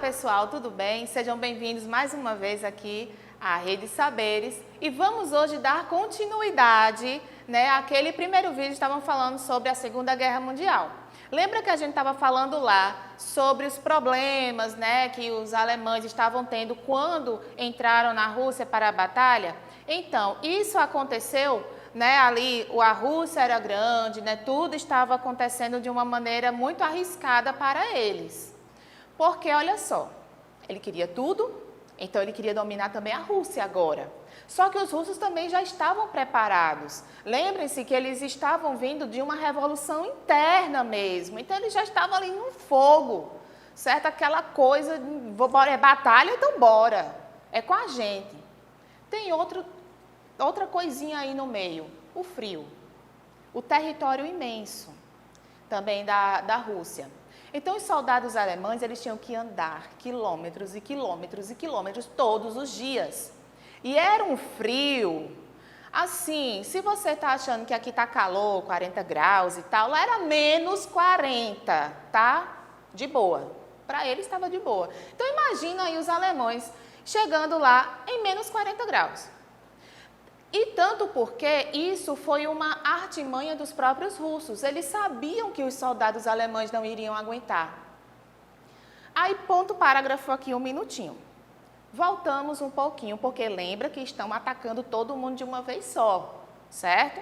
pessoal, tudo bem? Sejam bem-vindos mais uma vez aqui à Rede Saberes e vamos hoje dar continuidade, àquele primeiro vídeo estavam falando sobre a Segunda Guerra Mundial. Lembra que a gente estava falando lá sobre os problemas, que os alemães estavam tendo quando entraram na Rússia para a batalha? Então, isso aconteceu, ali a Rússia era grande, tudo estava acontecendo de uma maneira muito arriscada para eles. Porque, olha só, ele queria tudo, então ele queria dominar também a Rússia agora. Só que os russos também já estavam preparados. Lembrem-se que eles estavam vindo de uma revolução interna mesmo. Então, eles já estavam ali no fogo, certo? Aquela coisa, é batalha, então bora. É com a gente. Tem outra coisinha aí no meio, o frio. O território imenso, também da Rússia. Então, os soldados alemães, eles tinham que andar quilômetros e quilômetros e quilômetros todos os dias. E era um frio, assim, se você está achando que aqui está calor, 40 graus e tal, lá era menos 40, tá? De boa. Para eles estava de boa. Então, imagina aí os alemães chegando lá em menos 40 graus. E tanto porque isso foi uma artimanha dos próprios russos. Eles sabiam que os soldados alemães não iriam aguentar. Aí, ponto parágrafo aqui, um minutinho. Voltamos um pouquinho, porque lembra que estão atacando todo mundo de uma vez só, certo?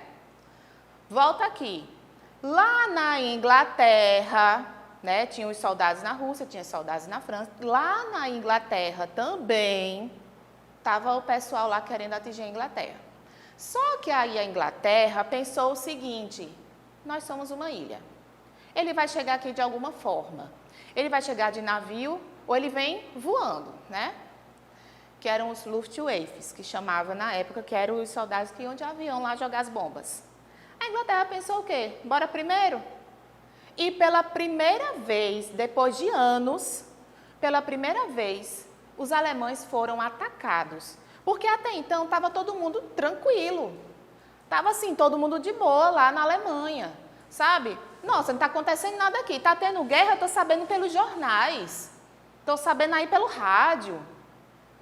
Volta aqui. Lá na Inglaterra, tinha os soldados na Rússia, tinha soldados na França. Lá na Inglaterra também estava o pessoal lá querendo atingir a Inglaterra. Só que aí a Inglaterra pensou o seguinte: nós somos uma ilha. Ele vai chegar aqui de alguma forma. Ele vai chegar de navio ou ele vem voando, Que eram os Luftwaffes, que chamava na época, que eram os soldados que iam de avião lá jogar as bombas. A Inglaterra pensou o quê? Bora primeiro? E pela primeira vez, depois de anos, pela primeira vez, os alemães foram atacados. Porque até então estava todo mundo tranquilo. Estava assim, todo mundo de boa lá na Alemanha, sabe? Nossa, não está acontecendo nada aqui. Está tendo guerra, estou sabendo pelos jornais. Estou sabendo aí pelo rádio.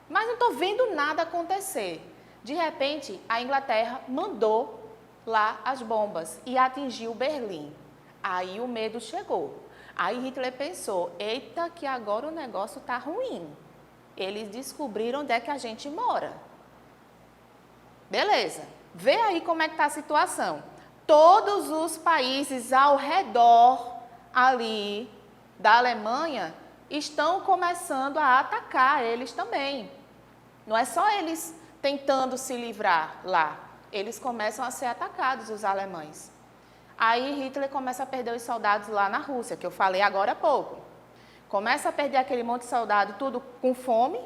Mas não estou vendo nada acontecer. De repente, a Inglaterra mandou lá as bombas e atingiu Berlim. Aí o medo chegou. Aí Hitler pensou: eita, que agora o negócio está ruim. Eles descobriram onde é que a gente mora. Beleza. Vê aí como é que está a situação. Todos os países ao redor ali da Alemanha estão começando a atacar eles também. Não é só eles tentando se livrar lá. Eles começam a ser atacados, os alemães. Aí Hitler começa a perder os soldados lá na Rússia, que eu falei agora há pouco. Começa a perder aquele monte de soldado, tudo com fome,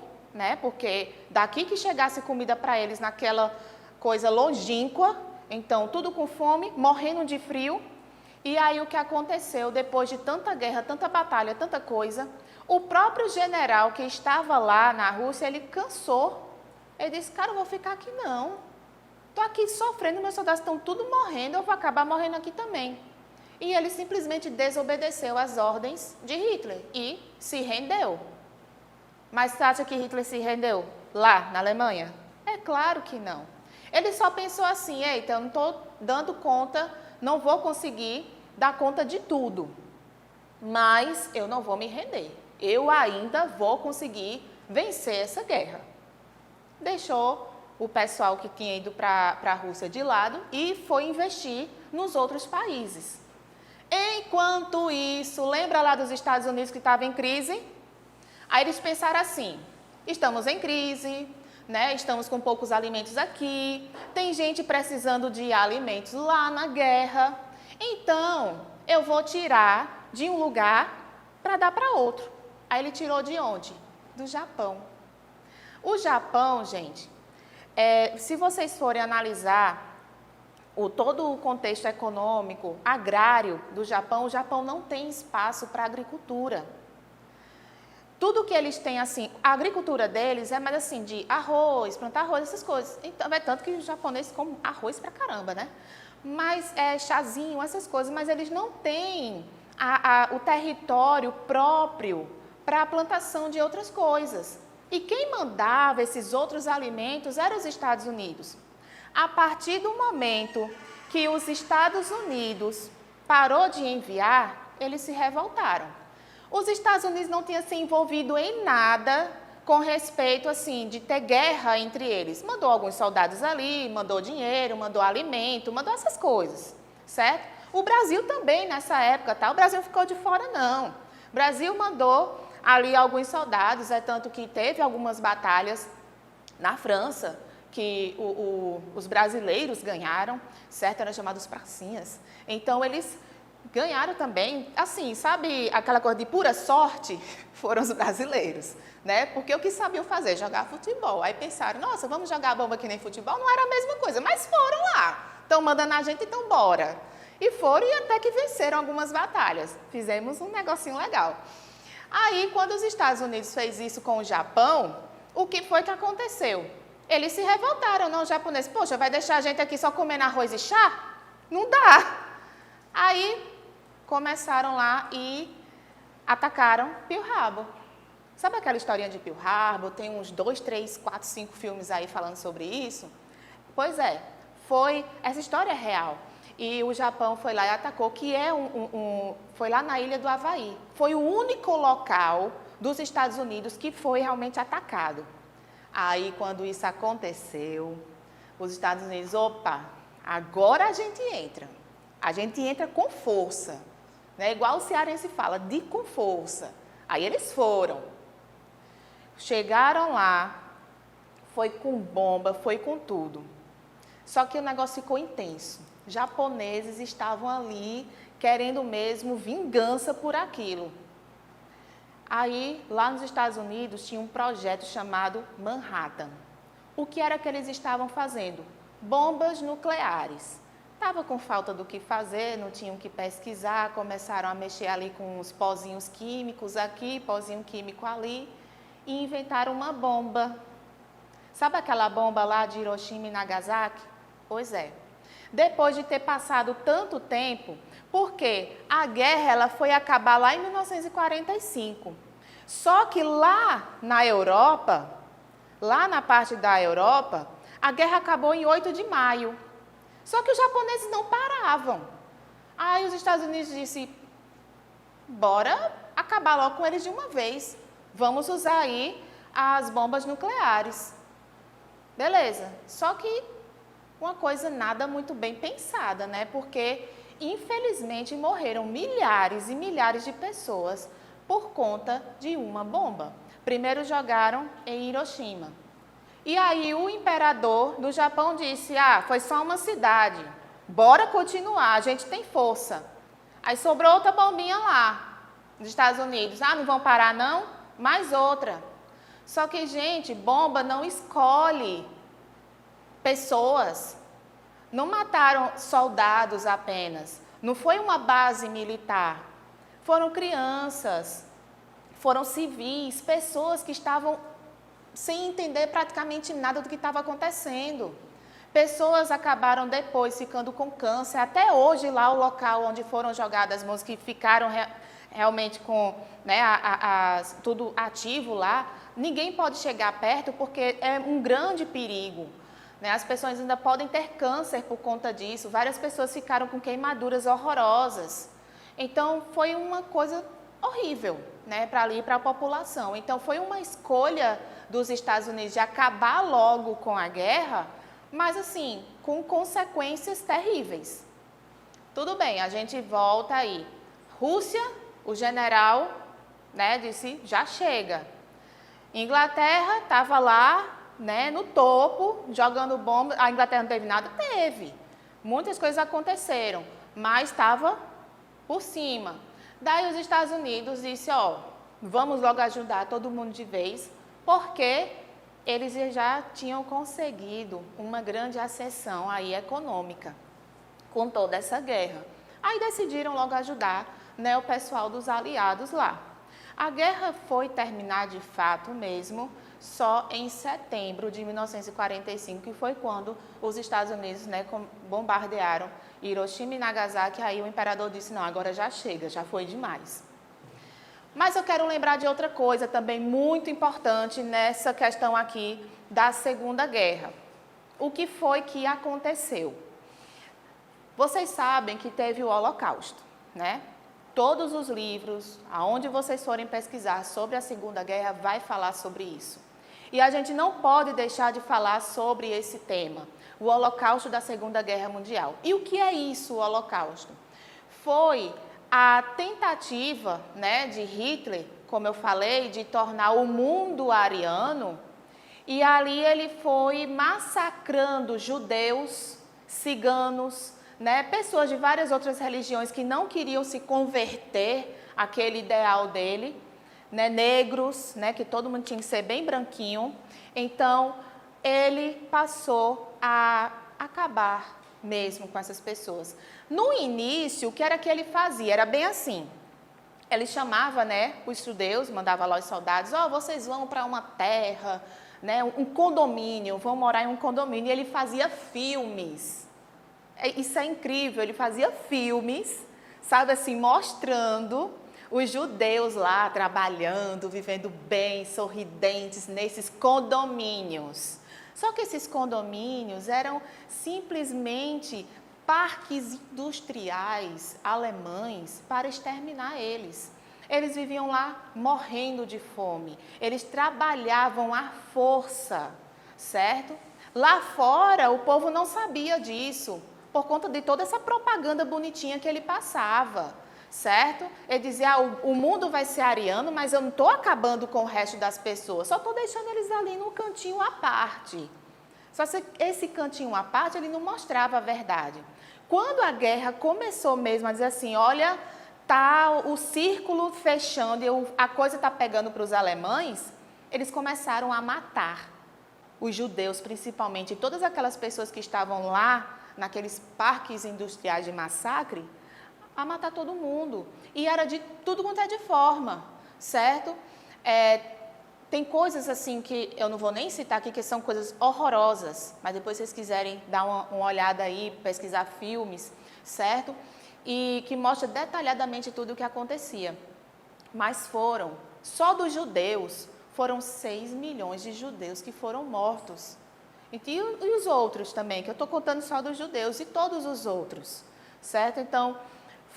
Porque daqui que chegasse comida para eles naquela coisa longínqua, então tudo com fome, morrendo de frio. E aí o que aconteceu, depois de tanta guerra, tanta batalha, tanta coisa, o próprio general que estava lá na Rússia, ele cansou. Ele disse: cara, eu vou ficar aqui não. Estou aqui sofrendo, meus soldados estão tudo morrendo, eu vou acabar morrendo aqui também. E ele simplesmente desobedeceu às ordens de Hitler e se rendeu. Mas você acha que Hitler se rendeu lá na Alemanha? É claro que não. Ele só pensou assim: eita, eu não estou dando conta, não vou conseguir dar conta de tudo. Mas eu não vou me render. Eu ainda vou conseguir vencer essa guerra. Deixou o pessoal que tinha ido para a Rússia de lado e foi investir nos outros países. Enquanto isso, lembra lá dos Estados Unidos que estava em crise? Aí eles pensaram assim: estamos em crise, estamos com poucos alimentos aqui, tem gente precisando de alimentos lá na guerra, então eu vou tirar de um lugar para dar para outro. Aí ele tirou de onde? Do Japão. O Japão, gente, se vocês forem analisar todo o contexto econômico, agrário do Japão, o Japão não tem espaço para agricultura. Tudo que eles têm, assim, a agricultura deles é mais assim, de arroz, plantar arroz, essas coisas. Então, é tanto que os japoneses comem arroz pra caramba, Mas chazinho, essas coisas, mas eles não têm o território próprio para a plantação de outras coisas. E quem mandava esses outros alimentos eram os Estados Unidos. A partir do momento que os Estados Unidos parou de enviar, eles se revoltaram. Os Estados Unidos não tinham se envolvido em nada com respeito, assim, de ter guerra entre eles. Mandou alguns soldados ali, mandou dinheiro, mandou alimento, mandou essas coisas, certo? O Brasil também, nessa época, tá? O Brasil não ficou de fora, não. O Brasil mandou ali alguns soldados, tanto que teve algumas batalhas na França, que os brasileiros ganharam, certo? Eram chamados pracinhas. Então, eles ganharam também, assim, sabe aquela coisa de pura sorte? Foram os brasileiros, né? Porque o que sabiam fazer? Jogar futebol. Aí pensaram, nossa, vamos jogar bomba que nem futebol? Não era a mesma coisa, mas foram lá. Estão mandando a gente, então bora. E foram e até que venceram algumas batalhas. Fizemos um negocinho legal. Aí, quando os Estados Unidos fez isso com o Japão, o que foi que aconteceu? Eles se revoltaram, não, os japoneses. Poxa, vai deixar a gente aqui só comendo arroz e chá? Não dá. Aí, começaram lá e atacaram Pearl Harbor. Sabe aquela historinha de Pearl Harbor? Tem uns 2, 3, 4, 5 filmes aí falando sobre isso. Pois é, essa história é real. E o Japão foi lá e atacou, que é foi lá na ilha do Havaí. Foi o único local dos Estados Unidos que foi realmente atacado. Aí, quando isso aconteceu, os Estados Unidos, opa, agora a gente entra. A gente entra com força. Né? Igual o cearense fala, de com força. Aí eles foram. Chegaram lá, foi com bomba, foi com tudo. Só que o negócio ficou intenso. Japoneses estavam ali querendo mesmo vingança por aquilo. Aí, lá nos Estados Unidos, tinha um projeto chamado Manhattan. O que era que eles estavam fazendo? Bombas nucleares. Estava com falta do que fazer, não tinham que pesquisar, começaram a mexer ali com os pozinhos químicos aqui, pozinho químico ali, e inventaram uma bomba. Sabe aquela bomba lá de Hiroshima e Nagasaki? Pois é. Depois de ter passado tanto tempo, porque a guerra ela foi acabar lá em 1945. Só que lá na Europa, lá na parte da Europa, a guerra acabou em 8 de maio. Só que os japoneses não paravam. Aí os Estados Unidos disseram, bora acabar logo com eles de uma vez. Vamos usar aí as bombas nucleares. Beleza. Só que uma coisa nada muito bem pensada, né? Porque, infelizmente, morreram milhares e milhares de pessoas por conta de uma bomba. Primeiro jogaram em Hiroshima. E aí o imperador do Japão disse, foi só uma cidade, bora continuar, a gente tem força. Aí sobrou outra bombinha lá, nos Estados Unidos. Não vão parar não? Mais outra. Só que, gente, bomba não escolhe pessoas. Não mataram soldados apenas. Não foi uma base militar. Foram crianças, foram civis, pessoas que estavam sem entender praticamente nada do que estava acontecendo. Pessoas acabaram depois ficando com câncer. Até hoje, lá o local onde foram jogadas as bombas, que ficaram realmente com tudo ativo lá, ninguém pode chegar perto porque é um grande perigo. Né? As pessoas ainda podem ter câncer por conta disso. Várias pessoas ficaram com queimaduras horrorosas. Então, foi uma coisa horrível, né, para ali, para a população. Então, foi uma escolha dos Estados Unidos de acabar logo com a guerra, mas, assim, com consequências terríveis. Tudo bem, a gente volta aí. Rússia, o general, né, disse, já chega. Inglaterra estava lá, né, no topo, jogando bomba. A Inglaterra não teve nada? Teve. Muitas coisas aconteceram, mas estava por cima. Daí os Estados Unidos disse, vamos logo ajudar todo mundo de vez, porque eles já tinham conseguido uma grande ascensão aí econômica com toda essa guerra. Aí decidiram logo ajudar, né, o pessoal dos aliados lá. A guerra foi terminar de fato mesmo só em setembro de 1945, que foi quando os Estados Unidos, né, bombardearam Hiroshima e Nagasaki. Aí o imperador disse, não, agora já chega, já foi demais. Mas eu quero lembrar de outra coisa também muito importante nessa questão aqui da Segunda Guerra. O que foi que aconteceu? Vocês sabem que teve o Holocausto, né? Todos os livros, aonde vocês forem pesquisar sobre a Segunda Guerra, vai falar sobre isso. E a gente não pode deixar de falar sobre esse tema, o Holocausto da Segunda Guerra Mundial. E o que é isso, o Holocausto? Foi a tentativa, né, de Hitler, como eu falei, de tornar o mundo ariano, e ali ele foi massacrando judeus, ciganos, né, pessoas de várias outras religiões que não queriam se converter àquele ideal dele, né, negros, né, que todo mundo tinha que ser bem branquinho. Então, ele passou a acabar mesmo com essas pessoas. No início, o que era que ele fazia? Era bem assim. Ele chamava, né, os judeus, mandava lá os soldados, vocês vão para uma terra, né, um condomínio, vão morar em um condomínio. E ele fazia filmes. Isso é incrível, ele fazia filmes, sabe assim, mostrando os judeus lá trabalhando, vivendo bem, sorridentes nesses condomínios. Só que esses condomínios eram simplesmente parques industriais alemães para exterminar eles. Eles viviam lá morrendo de fome, eles trabalhavam à força, certo? Lá fora o povo não sabia disso, por conta de toda essa propaganda bonitinha que ele passava, certo? Ele dizia, o mundo vai ser ariano, mas eu não estou acabando com o resto das pessoas, só estou deixando eles ali no cantinho à parte. Só que esse cantinho à parte, ele não mostrava a verdade. Quando a guerra começou mesmo a dizer assim, olha, tá o círculo fechando e a coisa está pegando para os alemães, eles começaram a matar os judeus, principalmente, todas aquelas pessoas que estavam lá, naqueles parques industriais de massacre, a matar todo mundo. E era de tudo quanto é de forma, certo? Tem coisas assim que eu não vou nem citar aqui, que são coisas horrorosas, mas depois se vocês quiserem dar uma olhada aí, pesquisar filmes, certo? E que mostra detalhadamente tudo o que acontecia. Mas só dos judeus, foram 6 milhões de judeus que foram mortos. E os outros também, que eu estou contando só dos judeus e todos os outros, certo? Então,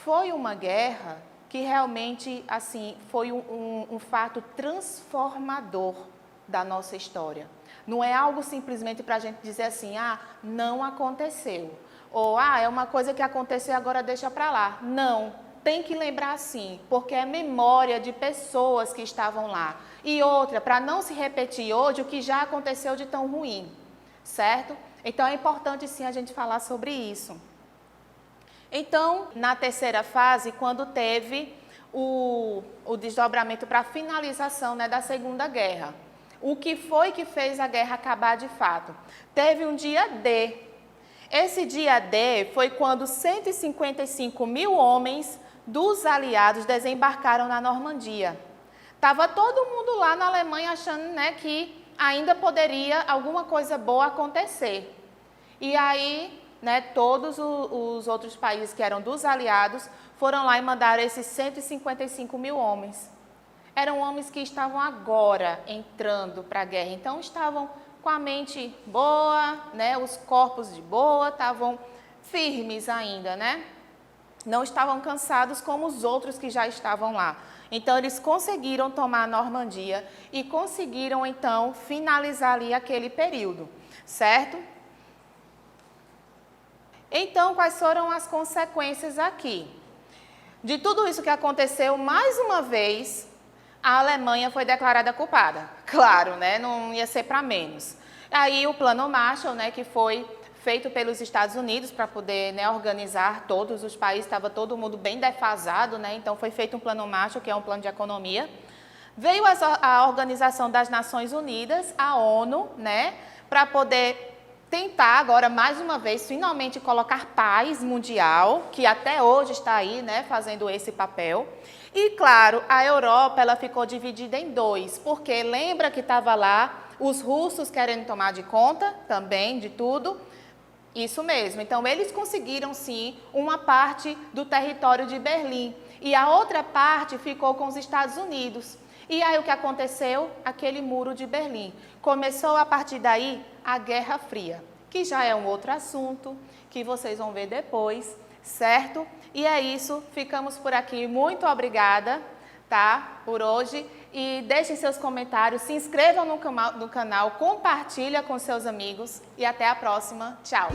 foi uma guerra que realmente, assim, foi um fato transformador da nossa história. Não é algo simplesmente para a gente dizer assim, não aconteceu. Ou, é uma coisa que aconteceu, agora deixa para lá. Não, tem que lembrar sim, porque é memória de pessoas que estavam lá. E outra, para não se repetir hoje o que já aconteceu de tão ruim, certo? Então, é importante sim a gente falar sobre isso. Então, na terceira fase, quando teve o desdobramento para a finalização, né, da Segunda Guerra, o que foi que fez a guerra acabar de fato? Teve um dia D. Esse dia D foi quando 155 mil homens dos aliados desembarcaram na Normandia. Estava todo mundo lá na Alemanha achando, né, que ainda poderia alguma coisa boa acontecer. E aí, né, todos os outros países que eram dos aliados foram lá e mandaram esses 155 mil homens. Eram homens que estavam agora entrando para a guerra, então estavam com a mente boa, né, os corpos de boa, estavam firmes ainda, né? Não estavam cansados como os outros que já estavam lá. Então, eles conseguiram tomar a Normandia e conseguiram, então, finalizar ali aquele período, certo? Então, quais foram as consequências aqui? De tudo isso que aconteceu, mais uma vez, a Alemanha foi declarada culpada. Claro, né? Não ia ser para menos. Aí o Plano Marshall, né, que foi feito pelos Estados Unidos para poder, né, organizar todos os países, estava todo mundo bem defasado, né? Então foi feito um Plano Marshall, que é um plano de economia. Veio a Organização das Nações Unidas, a ONU, né, para poder tentar agora, mais uma vez, finalmente colocar paz mundial, que até hoje está aí, né, fazendo esse papel. E, claro, a Europa ela ficou dividida em dois, porque lembra que estava lá os russos querendo tomar de conta também de tudo? Isso mesmo. Então, eles conseguiram, sim, uma parte do território de Berlim. e a outra parte ficou com os Estados Unidos. E aí o que aconteceu? Aquele muro de Berlim. Começou a partir daí a Guerra Fria, que já é um outro assunto que vocês vão ver depois, certo? E é isso, ficamos por aqui. Muito obrigada, tá? Por hoje. E deixem seus comentários, se inscrevam no canal, compartilha com seus amigos e até a próxima. Tchau!